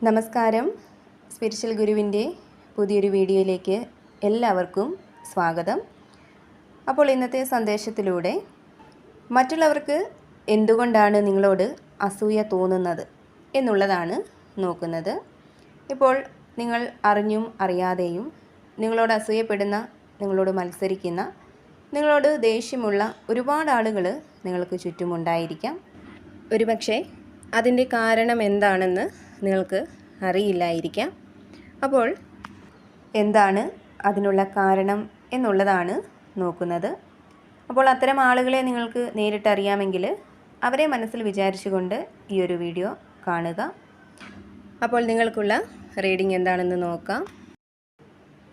നമസ്കാരം. സ്പിരിച്വൽ ഗുരുവിൻ്റെ പുതിയൊരു വീഡിയോയിലേക്ക് എല്ലാവർക്കും സ്വാഗതം. അപ്പോൾ ഇന്നത്തെ സന്ദേശത്തിലൂടെ മറ്റുള്ളവർക്ക് എന്തുകൊണ്ടാണ് നിങ്ങളോട് അസൂയ തോന്നുന്നത് എന്നുള്ളതാണ് നോക്കുന്നത്. ഇപ്പോൾ നിങ്ങൾ അറിഞ്ഞും അറിയാതെയും നിങ്ങളോട് അസൂയപ്പെടുന്ന, നിങ്ങളോട് മത്സരിക്കുന്ന, നിങ്ങളോട് ദേഷ്യമുള്ള ഒരുപാട് ആളുകൾ നിങ്ങൾക്ക് ചുറ്റുമുണ്ടായിരിക്കാം. ഒരുപക്ഷെ അതിൻ്റെ കാരണം എന്താണെന്ന് നിങ്ങൾക്ക് അറിയില്ലായിരിക്കാം. അപ്പോൾ എന്താണ് അതിനുള്ള കാരണം എന്നുള്ളതാണ് നോക്കുന്നത്. അപ്പോൾ അത്തരം ആളുകളെ നിങ്ങൾക്ക് നേരിട്ടറിയാമെങ്കിൽ അവരെ മനസ്സിൽ വിചാരിച്ചുകൊണ്ട് ഈ ഒരു വീഡിയോ കാണുക. അപ്പോൾ നിങ്ങൾക്കുള്ള റീഡിംഗ് എന്താണെന്ന് നോക്കാം.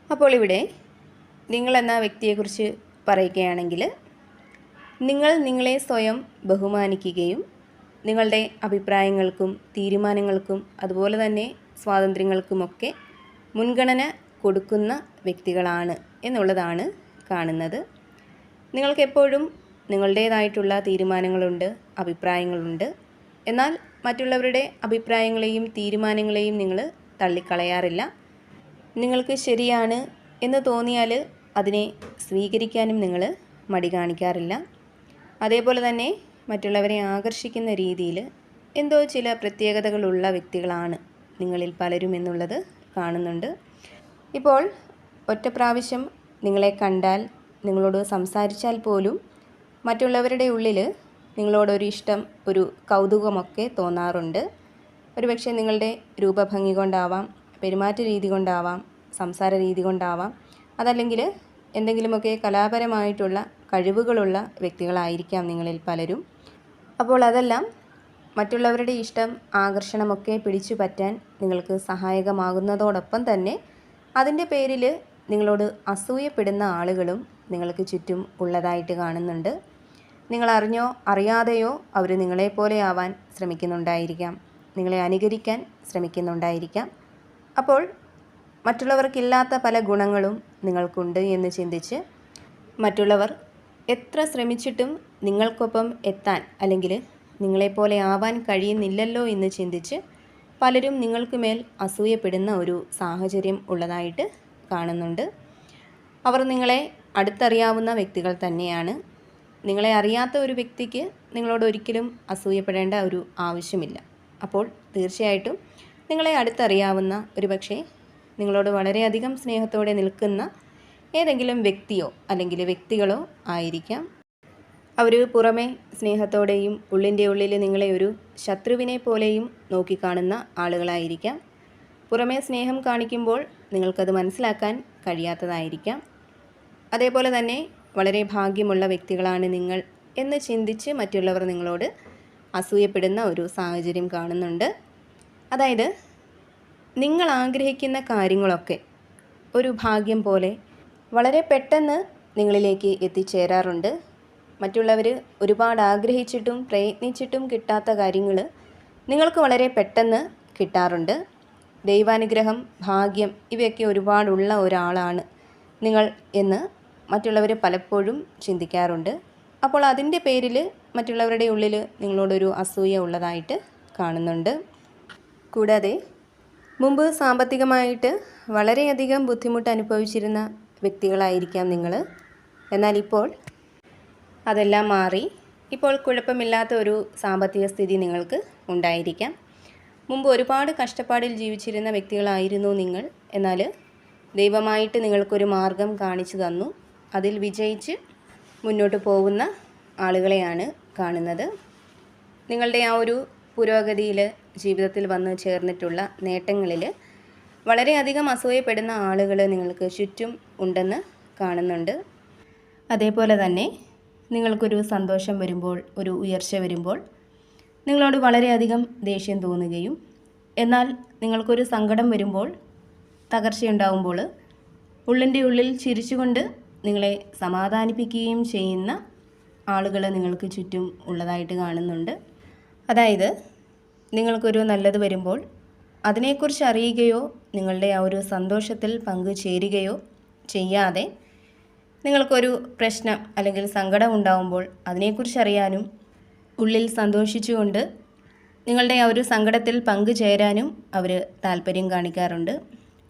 അപ്പോൾ ഇവിടെ നിങ്ങളെന്ന വ്യക്തിയെക്കുറിച്ച് പറയുകയാണെങ്കിൽ, നിങ്ങൾ നിങ്ങളെ സ്വയം ബഹുമാനിക്കുകയും നിങ്ങളുടെ അഭിപ്രായങ്ങൾക്കും തീരുമാനങ്ങൾക്കും അതുപോലെ തന്നെ സ്വാതന്ത്ര്യങ്ങൾക്കുമൊക്കെ മുൻഗണന കൊടുക്കുന്ന വ്യക്തികളാണ് എന്നുള്ളതാണ് കാണുന്നത്. നിങ്ങൾക്കെപ്പോഴും നിങ്ങളുടേതായിട്ടുള്ള തീരുമാനങ്ങളുണ്ട്, അഭിപ്രായങ്ങളുണ്ട്. എന്നാൽ മറ്റുള്ളവരുടെ അഭിപ്രായങ്ങളെയും തീരുമാനങ്ങളെയും നിങ്ങൾ തള്ളിക്കളയാറില്ല. നിങ്ങൾക്ക് ശരിയാണ് എന്ന് തോന്നിയാൽ അതിനെ സ്വീകരിക്കാനും നിങ്ങൾ മടി കാണിക്കാറില്ല. അതേപോലെ തന്നെ മറ്റുള്ളവരെ ആകർഷിക്കുന്ന രീതിയിൽ എന്തോ ചില പ്രത്യേകതകളുള്ള വ്യക്തികളാണ് നിങ്ങളിൽ പലരും എന്നുള്ളത് കാണുന്നുണ്ട്. ഇപ്പോൾ ഒറ്റ പ്രാവശ്യം നിങ്ങളെ കണ്ടാൽ, നിങ്ങളോട് സംസാരിച്ചാൽ പോലും മറ്റുള്ളവരുടെ ഉള്ളിൽ നിങ്ങളോടൊരു ഇഷ്ടം, ഒരു കൗതുകമൊക്കെ തോന്നാറുണ്ട്. ഒരുപക്ഷെ നിങ്ങളുടെ രൂപഭംഗി കൊണ്ടാവാം, പെരുമാറ്റ രീതി കൊണ്ടാവാം, സംസാര രീതി കൊണ്ടാവാം, അതല്ലെങ്കിൽ എന്തെങ്കിലുമൊക്കെ കലാപരമായിട്ടുള്ള കഴിവുകളുള്ള വ്യക്തികളായിരിക്കാം നിങ്ങളിൽ പലരും. അപ്പോൾ അതെല്ലാം മറ്റുള്ളവരുടെ ഇഷ്ടം, ആകർഷണമൊക്കെ പിടിച്ചു പറ്റാൻ നിങ്ങൾക്ക് സഹായകമാകുന്നതോടൊപ്പം തന്നെ അതിൻ്റെ പേരിൽ നിങ്ങളോട് അസൂയപ്പെടുന്ന ആളുകളും നിങ്ങൾക്ക് ചുറ്റും ഉള്ളതായിട്ട് കാണുന്നുണ്ട്. നിങ്ങൾ അറിഞ്ഞോ അറിയാതെയോ അവർ നിങ്ങളെപ്പോലെ ആവാൻ ശ്രമിക്കുന്നുണ്ടായിരിക്കാം, നിങ്ങളെ അനുകരിക്കാൻ ശ്രമിക്കുന്നുണ്ടായിരിക്കാം. അപ്പോൾ മറ്റുള്ളവർക്കില്ലാത്ത പല ഗുണങ്ങളും നിങ്ങൾക്കുണ്ട് എന്ന് ചിന്തിച്ച് മറ്റുള്ളവർ എത്ര ശ്രമിച്ചിട്ടും നിങ്ങൾക്കൊപ്പം എത്താൻ അല്ലെങ്കിൽ നിങ്ങളെപ്പോലെ ആവാൻ കഴിയുന്നില്ലല്ലോ എന്ന് ചിന്തിച്ച് പലരും നിങ്ങൾക്ക് മേൽ അസൂയപ്പെടുന്ന ഒരു സാഹചര്യം ഉള്ളതായിട്ട് കാണുന്നുണ്ട്. അവർ നിങ്ങളെ അടുത്തറിയാവുന്ന വ്യക്തികൾ തന്നെയാണ്. നിങ്ങളെ അറിയാത്ത ഒരു വ്യക്തിക്ക് നിങ്ങളോട് ഒരിക്കലും അസൂയപ്പെടേണ്ട ഒരു ആവശ്യമില്ല. അപ്പോൾ തീർച്ചയായിട്ടും നിങ്ങളെ അടുത്തറിയാവുന്ന, ഒരുപക്ഷെ നിങ്ങളോട് വളരെയധികം സ്നേഹത്തോടെ നിൽക്കുന്ന ഏതെങ്കിലും വ്യക്തിയോ അല്ലെങ്കിൽ വ്യക്തികളോ ആയിരിക്കാം. അവർ പുറമെ സ്നേഹത്തോടെയും ഉള്ളിൻ്റെ ഉള്ളിൽ നിങ്ങളെ ഒരു ശത്രുവിനെ പോലെയും നോക്കിക്കാണുന്ന ആളുകളായിരിക്കാം. പുറമെ സ്നേഹം കാണിക്കുമ്പോൾ നിങ്ങൾക്കത് മനസ്സിലാക്കാൻ കഴിയാത്തതായിരിക്കാം. അതേപോലെ തന്നെ വളരെ ഭാഗ്യമുള്ള വ്യക്തികളാണ് നിങ്ങൾ എന്ന് ചിന്തിച്ച് മറ്റുള്ളവർ നിങ്ങളോട് അസൂയപ്പെടുന്ന ഒരു സാഹചര്യം കാണുന്നുണ്ട്. അതായത് നിങ്ങൾ ആഗ്രഹിക്കുന്ന കാര്യങ്ങളൊക്കെ ഒരു ഭാഗ്യം പോലെ വളരെ പെട്ടെന്ന് നിങ്ങളിലേക്ക് എത്തിച്ചേരാറുണ്ട്. മറ്റുള്ളവർ ഒരുപാട് ആഗ്രഹിച്ചിട്ടും പ്രയത്നിച്ചിട്ടും കിട്ടാത്ത കാര്യങ്ങൾ നിങ്ങൾക്ക് വളരെ പെട്ടെന്ന് കിട്ടാറുണ്ട്. ദൈവാനുഗ്രഹം, ഭാഗ്യം ഇവയൊക്കെ ഒരുപാടുള്ള ഒരാളാണ് നിങ്ങൾ എന്ന് മറ്റുള്ളവർ പലപ്പോഴും ചിന്തിക്കാറുണ്ട്. അപ്പോൾ അതിൻ്റെ പേരിൽ മറ്റുള്ളവരുടെ ഉള്ളിൽ നിങ്ങളോടൊരു അസൂയ ഉള്ളതായിട്ട് കാണുന്നുണ്ട്. കൂടാതെ മുമ്പ് സാമ്പത്തികമായിട്ട് വളരെയധികം ബുദ്ധിമുട്ട് അനുഭവിച്ചിരുന്ന വ്യക്തികളായിരിക്കാം നിങ്ങൾ. എന്നാൽ ഇപ്പോൾ അതെല്ലാം മാറി ഇപ്പോൾ കുഴപ്പമില്ലാത്ത ഒരു സാമ്പത്തിക സ്ഥിതി നിങ്ങൾക്ക് ഉണ്ടായിരിക്കാം. മുമ്പ് ഒരുപാട് കഷ്ടപ്പാടിൽ ജീവിച്ചിരുന്ന വ്യക്തികളായിരുന്നു നിങ്ങൾ. എന്നാൽ ദൈവമായിട്ട് നിങ്ങൾക്കൊരു മാർഗം കാണിച്ചു തന്നു. അതിൽ വിജയിച്ച് മുന്നോട്ട് പോകുന്ന ആളുകളെയാണ് കാണുന്നത്. നിങ്ങളുടെ ആ ഒരു പുരോഗതിയിൽ, ജീവിതത്തിൽ വന്ന് ചേർന്നിട്ടുള്ള നേട്ടങ്ങളിൽ വളരെയധികം അസൂയപ്പെടുന്ന ആളുകൾ നിങ്ങൾക്ക് ചുറ്റും ഉണ്ടെന്ന് കാണുന്നുണ്ട്. അതേപോലെ തന്നെ നിങ്ങൾക്കൊരു സന്തോഷം വരുമ്പോൾ, ഒരു ഉയർച്ച വരുമ്പോൾ നിങ്ങളോട് വളരെയധികം ദേഷ്യം തോന്നുകയും, എന്നാൽ നിങ്ങൾക്കൊരു സങ്കടം വരുമ്പോൾ, തകർച്ചയുണ്ടാവുമ്പോൾ ഉള്ളിൻ്റെ ഉള്ളിൽ ചിരിച്ചുകൊണ്ട് നിങ്ങളെ സമാധാനിപ്പിക്കുകയും ചെയ്യുന്ന ആളുകൾ നിങ്ങൾക്ക് ചുറ്റും ഉള്ളതായിട്ട് കാണുന്നുണ്ട്. അതായത് നിങ്ങൾക്കൊരു നല്ലത് വരുമ്പോൾ അതിനെക്കുറിച്ച് അറിയുകയോ നിങ്ങളുടെ ആ ഒരു സന്തോഷത്തിൽ പങ്കുചേരുകയോ ചെയ്യാതെ, നിങ്ങൾക്കൊരു പ്രശ്നം അല്ലെങ്കിൽ സങ്കടം ഉണ്ടാകുമ്പോൾ അതിനെക്കുറിച്ച് അറിയാനും ഉള്ളിൽ സന്തോഷിച്ചുകൊണ്ട് നിങ്ങളുടെ ആ ഒരു സങ്കടത്തിൽ പങ്കുചേരാനും അവർ താല്പര്യം കാണിക്കാറുണ്ട്.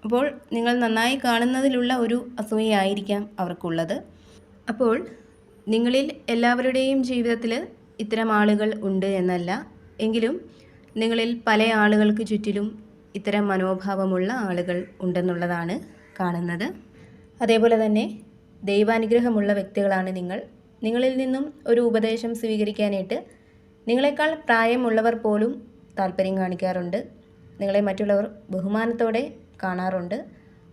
അപ്പോൾ നിങ്ങൾ നന്നായി കാണുന്നതിലുള്ള ഒരു അസൂയയായിരിക്കാം അവർക്കുള്ളത്. അപ്പോൾ നിങ്ങളിൽ എല്ലാവരുടെയും ജീവിതത്തിൽ ഇത്തരം ആളുകൾ ഉണ്ട് എന്നല്ല, എങ്കിലും നിങ്ങളിൽ പല ആളുകൾക്ക് ചുറ്റിലും ഇത്തരം മനോഭാവമുള്ള ആളുകൾ ഉണ്ടെന്നുള്ളതാണ് കാണുന്നത്. അതേപോലെ തന്നെ ദൈവാനുഗ്രഹമുള്ള വ്യക്തികളാണ് നിങ്ങൾ. നിങ്ങളിൽ നിന്നും ഒരു ഉപദേശം സ്വീകരിക്കാനായിട്ട് നിങ്ങളെക്കാൾ പ്രായമുള്ളവർ പോലും താല്പര്യം കാണിക്കാറുണ്ട്. നിങ്ങളെ മറ്റുള്ളവർ ബഹുമാനത്തോടെ കാണാറുണ്ട്.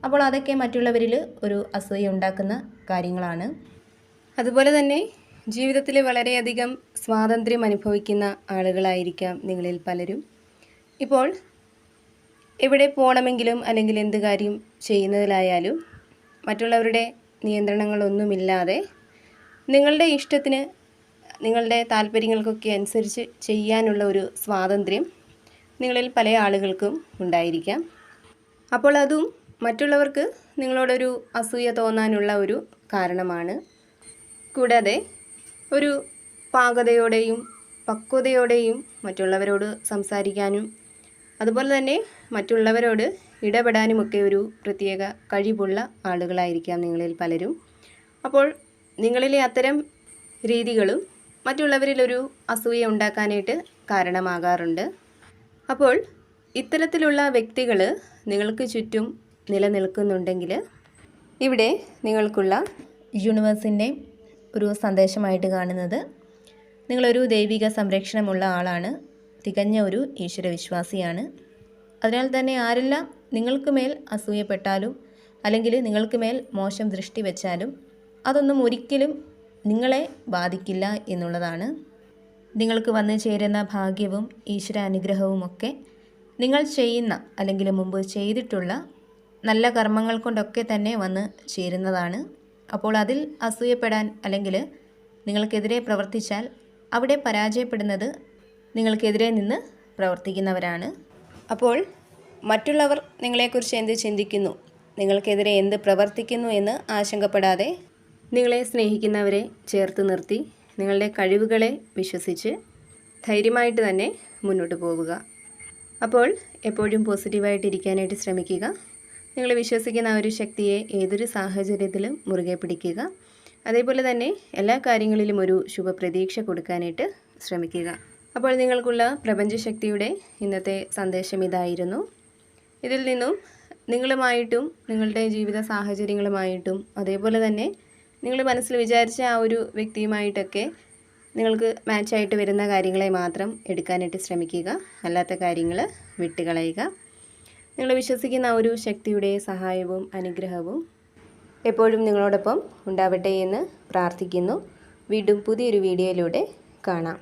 അപ്പോൾ അതൊക്കെ മറ്റുള്ളവരിൽ ഒരു അസൂയ ഉണ്ടാക്കുന്ന കാര്യങ്ങളാണ്. അതുപോലെ തന്നെ ജീവിതത്തിൽ വളരെയധികം സ്വാതന്ത്ര്യം അനുഭവിക്കുന്ന ആളുകളായിരിക്കാം നിങ്ങളിൽ പലരും. ഇപ്പോൾ എവിടെ പോകണമെങ്കിലും അല്ലെങ്കിൽ എന്ത് കാര്യം ചെയ്യുന്നതിലായാലും മറ്റുള്ളവരുടെ നിയന്ത്രണങ്ങളൊന്നുമില്ലാതെ നിങ്ങളുടെ ഇഷ്ടത്തിന് നിങ്ങളുടെ താല്പര്യങ്ങൾക്കൊക്കെ അനുസരിച്ച് ചെയ്യാനുള്ള ഒരു സ്വാതന്ത്ര്യം നിങ്ങളിൽ പല ആളുകൾക്കും ഉണ്ടായിരിക്കാം. അപ്പോൾ അതും മറ്റുള്ളവർക്ക് നിങ്ങളോടൊരു അസൂയ തോന്നാനുള്ള ഒരു കാരണമാണ്. കൂടാതെ ഒരു പാകതയോടെയും പക്വതയോടെയും മറ്റുള്ളവരോട് സംസാരിക്കാനും അതുപോലെ തന്നെ മറ്റുള്ളവരോട് ഇടപെടാനുമൊക്കെ ഒരു പ്രത്യേക കഴിവുള്ള ആളുകളായിരിക്കാം നിങ്ങളിൽ പലരും. അപ്പോൾ നിങ്ങളിലെ അത്തരം രീതികളും മറ്റുള്ളവരിലൊരു അസൂയ ഉണ്ടാക്കാനായിട്ട് കാരണമാകാറുണ്ട്. അപ്പോൾ ഇത്തരത്തിലുള്ള വ്യക്തികൾ നിങ്ങൾക്ക് ചുറ്റും നിലനിൽക്കുന്നുണ്ടെങ്കിൽ ഇവിടെ നിങ്ങൾക്കുള്ള യൂണിവേഴ്സിൻ്റെ ഒരു സന്ദേശമായിട്ട് കാണുന്നത്, നിങ്ങളൊരു ദൈവിക സംരക്ഷണമുള്ള ആളാണ്, തികഞ്ഞ ഒരു ഈശ്വരവിശ്വാസിയാണ്. അതിനാൽ തന്നെ ആരെല്ലാം നിങ്ങൾക്ക് മേൽ അസൂയപ്പെട്ടാലും അല്ലെങ്കിൽ നിങ്ങൾക്ക് മേൽ മോശം ദൃഷ്ടി വെച്ചാലും അതൊന്നും ഒരിക്കലും നിങ്ങളെ ബാധിക്കില്ല എന്നുള്ളതാണ്. നിങ്ങൾക്ക് വന്നു ചേരുന്ന ഭാഗ്യവും ഈശ്വരാനുഗ്രഹവുമൊക്കെ നിങ്ങൾ ചെയ്യുന്ന അല്ലെങ്കിൽ മുമ്പ് ചെയ്തിട്ടുള്ള നല്ല കർമ്മങ്ങൾ കൊണ്ടൊക്കെ തന്നെ വന്ന് ചേരുന്നതാണ്. അപ്പോൾ അതിൽ അസൂയപ്പെടാൻ അല്ലെങ്കിൽ നിങ്ങൾക്കെതിരെ പ്രവർത്തിച്ചാൽ അവിടെ പരാജയപ്പെടുന്നത് നിങ്ങൾക്കെതിരെ നിന്ന് പ്രവർത്തിക്കുന്നവരാണ്. അപ്പോൾ മറ്റുള്ളവർ നിങ്ങളെക്കുറിച്ച് എന്ത് ചിന്തിക്കുന്നു, നിങ്ങൾക്കെതിരെ എന്ത് പ്രവർത്തിക്കുന്നു എന്ന് ആശങ്കപ്പെടാതെ നിങ്ങളെ സ്നേഹിക്കുന്നവരെ ചേർത്ത് നിർത്തി നിങ്ങളുടെ കഴിവുകളെ വിശ്വസിച്ച് ധൈര്യമായിട്ട് തന്നെ മുന്നോട്ട് പോവുക. അപ്പോൾ എപ്പോഴും പോസിറ്റീവായിട്ടിരിക്കാനായിട്ട് ശ്രമിക്കുക. നിങ്ങൾ വിശ്വസിക്കുന്ന ആ ഒരു ശക്തിയെ ഏതൊരു സാഹചര്യത്തിലും മുറുകെ പിടിക്കുക. അതേപോലെ തന്നെ എല്ലാ കാര്യങ്ങളിലും ഒരു ശുഭപ്രതീക്ഷ കൊടുക്കാനായിട്ട് ശ്രമിക്കുക. അപ്പോൾ നിങ്ങൾക്കുള്ള പ്രപഞ്ചശക്തിയുടെ ഇന്നത്തെ സന്ദേശം ഇതായിരുന്നു. ഇതിൽ നിന്നും നിങ്ങളുമായിട്ടും നിങ്ങളുടെ ജീവിത സാഹചര്യങ്ങളുമായിട്ടും അതേപോലെ തന്നെ നിങ്ങൾ മനസ്സിൽ വിചാരിച്ച ആ ഒരു വ്യക്തിയുമായിട്ടൊക്കെ നിങ്ങൾക്ക് മാച്ചായിട്ട് വരുന്ന കാര്യങ്ങളെ മാത്രം എടുക്കാനായിട്ട് ശ്രമിക്കുക. അല്ലാത്ത കാര്യങ്ങൾ വിട്ടുകളയുക. നിങ്ങൾ വിശ്വസിക്കുന്ന ആ ഒരു ശക്തിയുടെ സഹായവും അനുഗ്രഹവും എപ്പോഴും നിങ്ങളോടൊപ്പം ഉണ്ടാവട്ടെ എന്ന് പ്രാർത്ഥിക്കുന്നു. വീണ്ടും പുതിയൊരു വീഡിയോയിലൂടെ കാണാം.